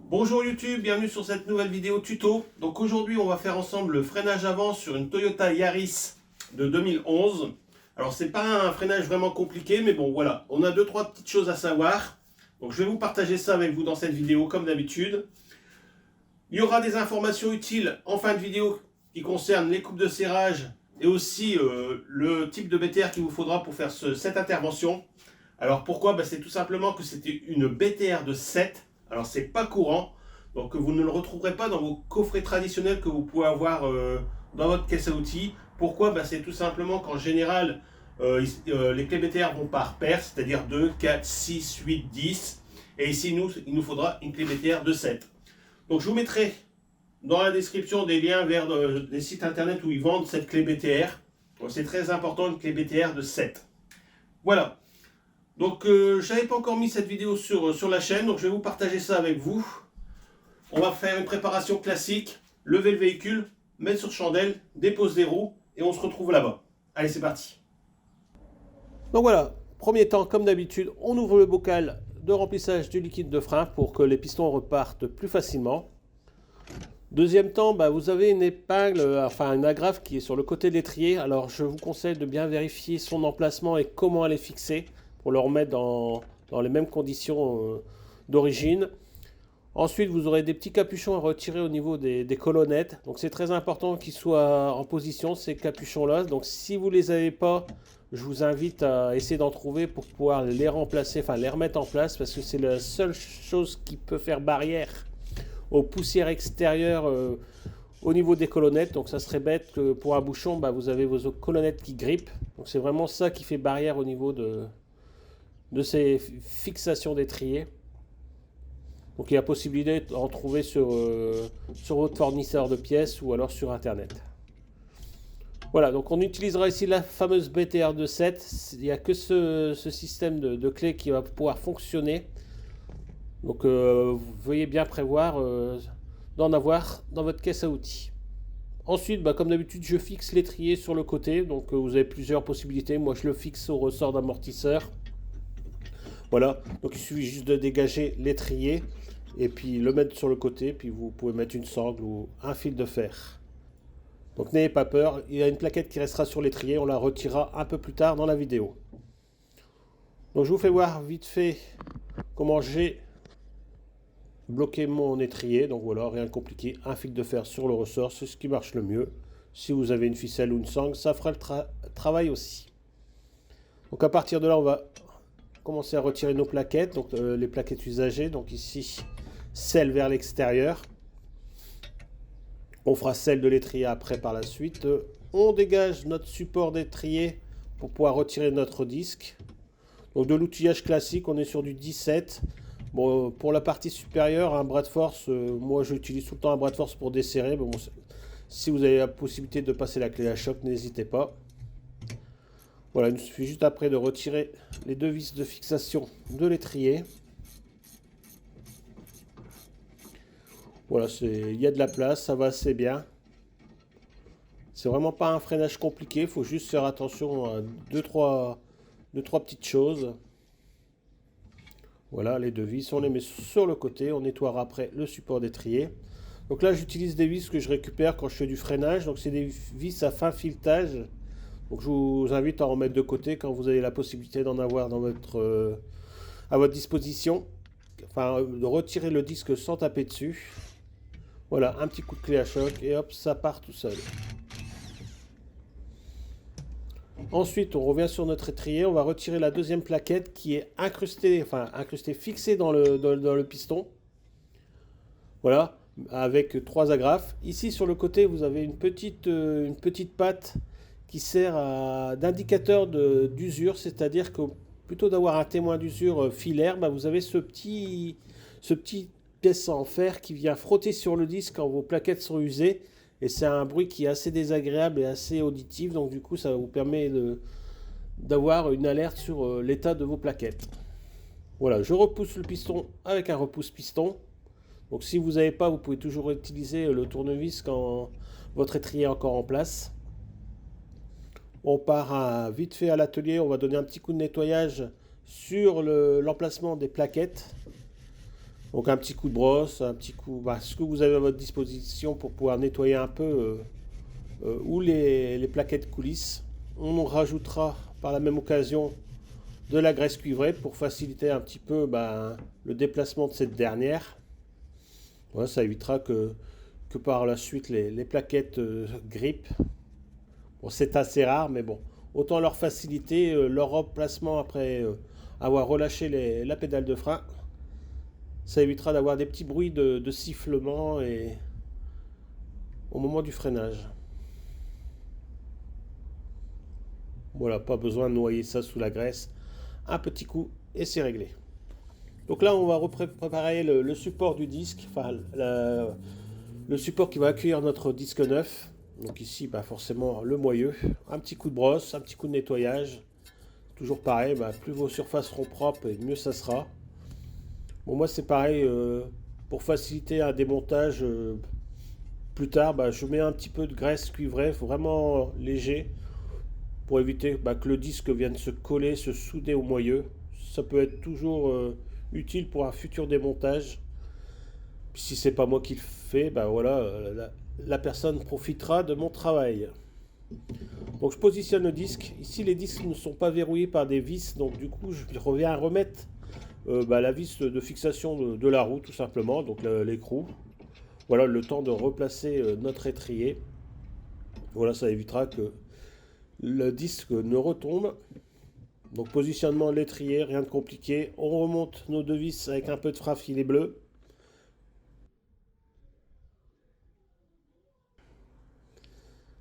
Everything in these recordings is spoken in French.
Bonjour YouTube, bienvenue sur cette nouvelle vidéo tuto. Donc aujourd'hui on va faire ensemble le freinage avant sur une Toyota Yaris de 2011. Alors c'est pas un freinage vraiment compliqué, mais bon voilà, on a 2-3 petites choses à savoir. Donc je vais vous partager ça avec vous dans cette vidéo comme d'habitude. Il y aura des informations utiles en fin de vidéo qui concernent les coupes de serrage et aussi le type de BTR qu'il vous faudra pour faire cette intervention. Alors pourquoi? C'est tout simplement que c'était une BTR de 7. Alors c'est pas courant, donc vous ne le retrouverez pas dans vos coffrets traditionnels que vous pouvez avoir dans votre caisse à outils. Pourquoi? C'est tout simplement qu'en général, les clés BTR vont par paire, c'est-à-dire 2, 4, 6, 8, 10. Et ici, il nous faudra une clé BTR de 7. Donc je vous mettrai dans la description des liens vers des sites internet où ils vendent cette clé BTR. C'est très important, une clé BTR de 7. Voilà. Donc je n'avais pas encore mis cette vidéo sur la chaîne, donc je vais vous partager ça avec vous. On va faire une préparation classique, lever le véhicule, mettre sur chandelle, dépose des roues et on se retrouve là-bas. Allez, c'est parti. Donc voilà, premier temps, comme d'habitude, on ouvre le bocal de remplissage du liquide de frein pour que les pistons repartent plus facilement. Deuxième temps, vous avez une épingle, enfin une agrafe qui est sur le côté de l'étrier. Alors je vous conseille de bien vérifier son emplacement et comment elle est fixée pour le remettre dans les mêmes conditions d'origine. Ensuite, vous aurez des petits capuchons à retirer au niveau des colonnettes. Donc c'est très important qu'ils soient en position, ces capuchons-là. Donc si vous ne les avez pas, je vous invite à essayer d'en trouver pour pouvoir les remplacer, enfin les remettre en place, parce que c'est la seule chose qui peut faire barrière aux poussières extérieures au niveau des colonnettes. Donc ça serait bête que pour un bouchon, vous avez vos colonnettes qui grippent. Donc c'est vraiment ça qui fait barrière au niveau de ces fixations d'étrier. Donc il y a possibilité d'en trouver sur votre fournisseur de pièces ou alors sur internet. Voilà, donc on utilisera ici la fameuse BTR de 7. Il n'y a que ce système de clés qui va pouvoir fonctionner. Donc vous veuillez bien prévoir d'en avoir dans votre caisse à outils. Ensuite, comme d'habitude, je fixe l'étrier sur le côté. Donc vous avez plusieurs possibilités. Moi, je le fixe au ressort d'amortisseur. Voilà, donc il suffit juste de dégager l'étrier et puis le mettre sur le côté. Puis vous pouvez mettre une sangle ou un fil de fer. Donc n'ayez pas peur, il y a une plaquette qui restera sur l'étrier. On la retirera un peu plus tard dans la vidéo. Donc je vous fais voir vite fait comment j'ai bloquer mon étrier. Donc voilà, rien de compliqué, un fil de fer sur le ressort, c'est ce qui marche le mieux. Si vous avez une ficelle ou une sangle, ça fera le travail aussi. Donc à partir de là, on va commencer à retirer nos plaquettes, donc les plaquettes usagées. Donc ici, celle vers l'extérieur. On fera celle de l'étrier après par la suite. On dégage notre support d'étrier pour pouvoir retirer notre disque. Donc de l'outillage classique, on est sur du 17. Bon, pour la partie supérieure, un bras de force, moi j'utilise tout le temps un bras de force pour desserrer. Bon, si vous avez la possibilité de passer la clé à choc, n'hésitez pas. Voilà, il suffit juste après de retirer les deux vis de fixation de l'étrier. Voilà, il y a de la place, ça va assez bien. C'est vraiment pas un freinage compliqué, il faut juste faire attention à deux, trois petites choses. Voilà, les deux vis, on les met sur le côté, on nettoiera après le support d'étrier. Donc là, j'utilise des vis que je récupère quand je fais du freinage. Donc c'est des vis à fin filetage. Donc je vous invite à en mettre de côté quand vous avez la possibilité d'en avoir dans à votre disposition. Enfin, de retirer le disque sans taper dessus. Voilà, un petit coup de clé à choc et hop, ça part tout seul. Ensuite, on revient sur notre étrier, on va retirer la deuxième plaquette qui est incrustée, fixée dans le piston. Voilà, avec trois agrafes. Ici, sur le côté, vous avez une petite patte qui sert d'indicateur d'usure, c'est-à-dire que plutôt d'avoir un témoin d'usure filaire, vous avez ce petit pièce en fer qui vient frotter sur le disque quand vos plaquettes sont usées. Et c'est un bruit qui est assez désagréable et assez auditif, donc du coup ça vous permet d'avoir une alerte sur l'état de vos plaquettes. Voilà, je repousse le piston avec un repousse-piston. Donc si vous n'avez pas, vous pouvez toujours utiliser le tournevis quand votre étrier est encore en place. On part vite fait à l'atelier, on va donner un petit coup de nettoyage sur l'emplacement des plaquettes. Donc un petit coup de brosse, un petit coup, ce que vous avez à votre disposition pour pouvoir nettoyer un peu ou les plaquettes coulisses. On rajoutera par la même occasion de la graisse cuivrée pour faciliter un petit peu le déplacement de cette dernière. Voilà, ça évitera que par la suite les plaquettes grippent. Bon, c'est assez rare, mais bon, autant leur faciliter leur remplacement après avoir relâché la pédale de frein. Ça évitera d'avoir des petits bruits de sifflement et au moment du freinage. Voilà, pas besoin de noyer ça sous la graisse. Un petit coup et c'est réglé. Donc là, on va préparer le support du disque, enfin le support qui va accueillir notre disque neuf. Donc ici, forcément, le moyeu. Un petit coup de brosse, un petit coup de nettoyage. Toujours pareil, plus vos surfaces seront propres et mieux ça sera. Bon, moi c'est pareil, pour faciliter un démontage plus tard, je mets un petit peu de graisse cuivrée, vraiment léger, pour éviter que le disque vienne se coller, se souder au moyeu. Ça peut être toujours utile pour un futur démontage. Puis si c'est pas moi qui le fais, voilà, la personne profitera de mon travail. Donc je positionne le disque. Ici les disques ne sont pas verrouillés par des vis, donc du coup je reviens à remettre la vis de fixation de la roue tout simplement, donc l'écrou. Voilà, le temps de replacer notre étrier. Voilà, ça évitera que le disque ne retombe. Donc positionnement de l'étrier, rien de compliqué. On remonte nos deux vis avec un peu de frein filet bleu.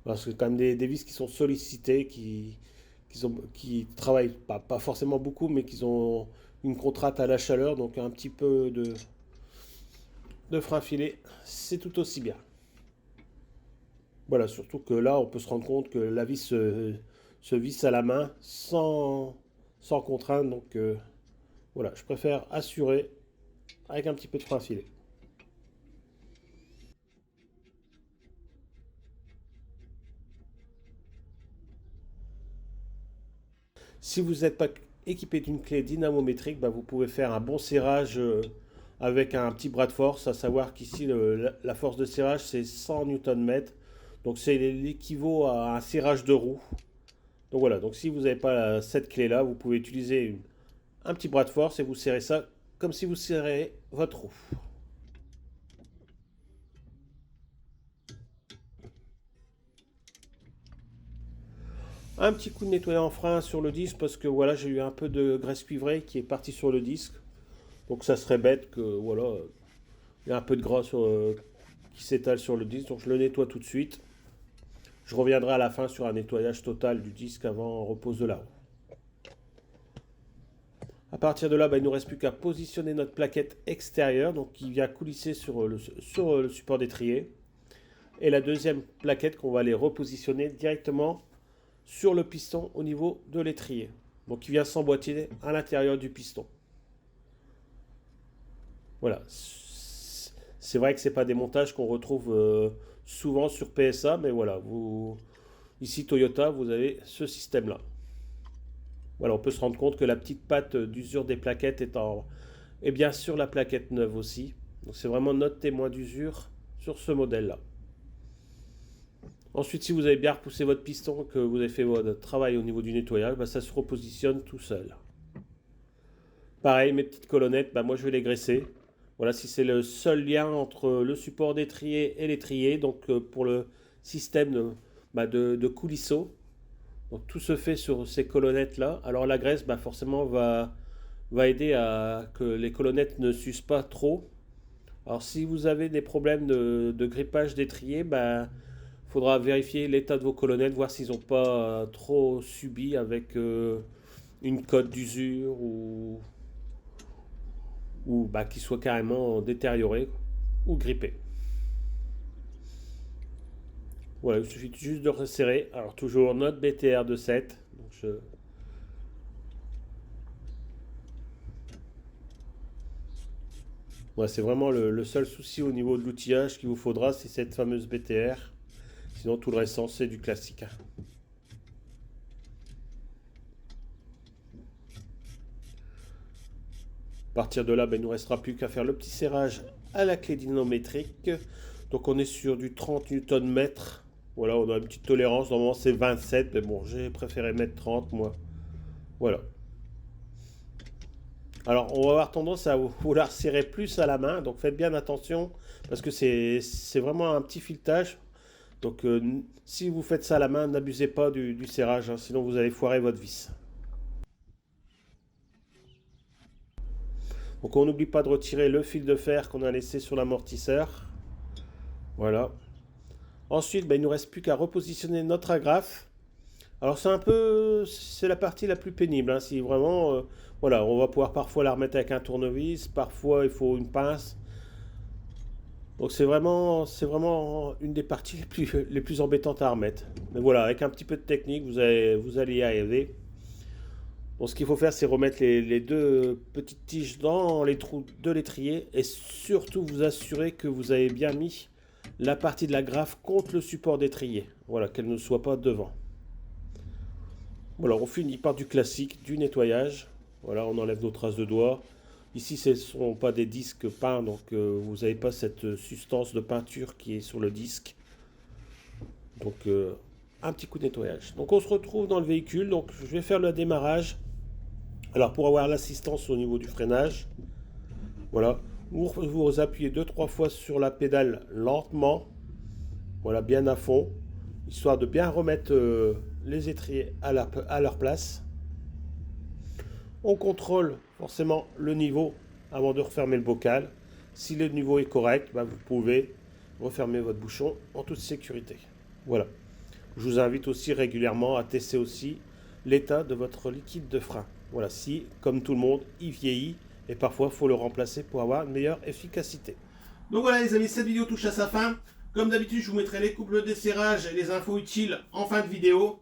Voilà, c'est quand même des vis qui sont sollicitées, qui travaillent pas forcément beaucoup, mais qui ont une contrainte à la chaleur, donc un petit peu de frein filet, c'est tout aussi bien. Voilà, surtout que là, on peut se rendre compte que la vis se visse à la main sans contrainte. Donc voilà, je préfère assurer avec un petit peu de frein filet. Si vous n'êtes pas équipé d'une clé dynamométrique, vous pouvez faire un bon serrage avec un petit bras de force, à savoir qu'ici la force de serrage c'est 100 Nm. Donc c'est l'équivalent à un serrage de roue. Donc voilà, donc si vous n'avez pas cette clé là, vous pouvez utiliser un petit bras de force et vous serrez ça comme si vous serrez votre roue. Un petit coup de nettoyant frein sur le disque parce que voilà, j'ai eu un peu de graisse cuivrée qui est partie sur le disque. Donc ça serait bête que voilà, il y a un peu de gras qui s'étale sur le disque. Donc je le nettoie tout de suite. Je reviendrai à la fin sur un nettoyage total du disque avant repose de la roue. À partir de là, il ne nous reste plus qu'à positionner notre plaquette extérieure, donc qui vient coulisser sur le support d'étrier. Et la deuxième plaquette qu'on va aller repositionner directement sur le piston au niveau de l'étrier. Donc qui vient s'emboîter à l'intérieur du piston. Voilà. C'est vrai que ce n'est pas des montages qu'on retrouve souvent sur PSA, mais voilà, ici Toyota, vous avez ce système-là. Voilà, on peut se rendre compte que la petite patte d'usure des plaquettes est bien sur la plaquette neuve aussi. Donc c'est vraiment notre témoin d'usure sur ce modèle-là. Ensuite, si vous avez bien repoussé votre piston, que vous avez fait votre travail au niveau du nettoyage, ça se repositionne tout seul. Pareil, mes petites colonnettes, moi je vais les graisser. Voilà, si c'est le seul lien entre le support d'étrier et l'étrier, donc pour le système de coulisseau. Donc tout se fait sur ces colonnettes là. Alors la graisse forcément va aider à que les colonnettes ne s'usent pas trop. Alors si vous avez des problèmes de grippage d'étrier, faudra vérifier l'état de vos colonnettes, voir s'ils n'ont pas trop subi avec une cote d'usure ou qu'ils soient carrément détériorés ou grippés. Voilà, il suffit juste de resserrer. Alors toujours notre BTR de 7. Donc c'est vraiment le seul souci au niveau de l'outillage qu'il vous faudra, c'est cette fameuse BTR. Sinon tout le restant c'est du classique. partir de là, ben, il ne nous restera plus qu'à faire le petit serrage à la clé dynamométrique. Donc on est sur du 30 Nm. Voilà, on a une petite tolérance. Normalement c'est 27, mais bon, j'ai préféré mettre 30 moi. Voilà. Alors on va avoir tendance à vouloir serrer plus à la main, donc faites bien attention parce que c'est vraiment un petit filetage. Donc si vous faites ça à la main, n'abusez pas du serrage, hein, sinon vous allez foirer votre vis. Donc on n'oublie pas de retirer le fil de fer qu'on a laissé sur l'amortisseur. Voilà. Ensuite, ben, il ne nous reste plus qu'à repositionner notre agrafe. Alors c'est la partie la plus pénible, hein, si vraiment, voilà, on va pouvoir parfois la remettre avec un tournevis, parfois il faut une pince. Donc c'est vraiment une des parties les plus embêtantes à remettre. Mais voilà, avec un petit peu de technique, vous allez y arriver. Bon, ce qu'il faut faire, c'est remettre les deux petites tiges dans les trous de l'étrier et surtout vous assurer que vous avez bien mis la partie de la grafe contre le support d'étrier. Voilà, qu'elle ne soit pas devant. Voilà, on finit par du classique, du nettoyage. Voilà, on enlève nos traces de doigts. Ici, ce ne sont pas des disques peints, donc vous n'avez pas cette substance de peinture qui est sur le disque. Donc, un petit coup de nettoyage. Donc, on se retrouve dans le véhicule. Donc, je vais faire le démarrage. Alors, pour avoir l'assistance au niveau du freinage, voilà, vous appuyez 2-3 fois sur la pédale lentement. Voilà, bien à fond, histoire de bien remettre les étriers à leur place. On contrôle forcément le niveau avant de refermer le bocal. Si le niveau est correct, ben vous pouvez refermer votre bouchon en toute sécurité. Voilà. Je vous invite aussi régulièrement à tester aussi l'état de votre liquide de frein. Voilà, si, comme tout le monde, il vieillit et parfois il faut le remplacer pour avoir une meilleure efficacité. Donc voilà les amis, cette vidéo touche à sa fin. Comme d'habitude, je vous mettrai les couples de serrage et les infos utiles en fin de vidéo.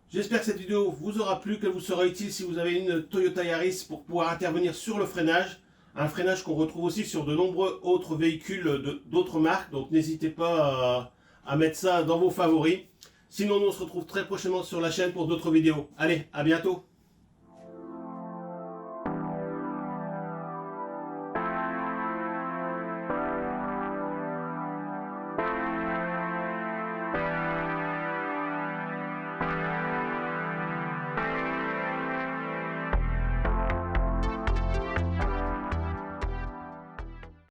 J'espère que cette vidéo vous aura plu, qu'elle vous sera utile si vous avez une Toyota Yaris pour pouvoir intervenir sur le freinage. Un freinage qu'on retrouve aussi sur de nombreux autres véhicules d'autres marques. Donc n'hésitez pas à mettre ça dans vos favoris. Sinon, nous on se retrouve très prochainement sur la chaîne pour d'autres vidéos. Allez, à bientôt!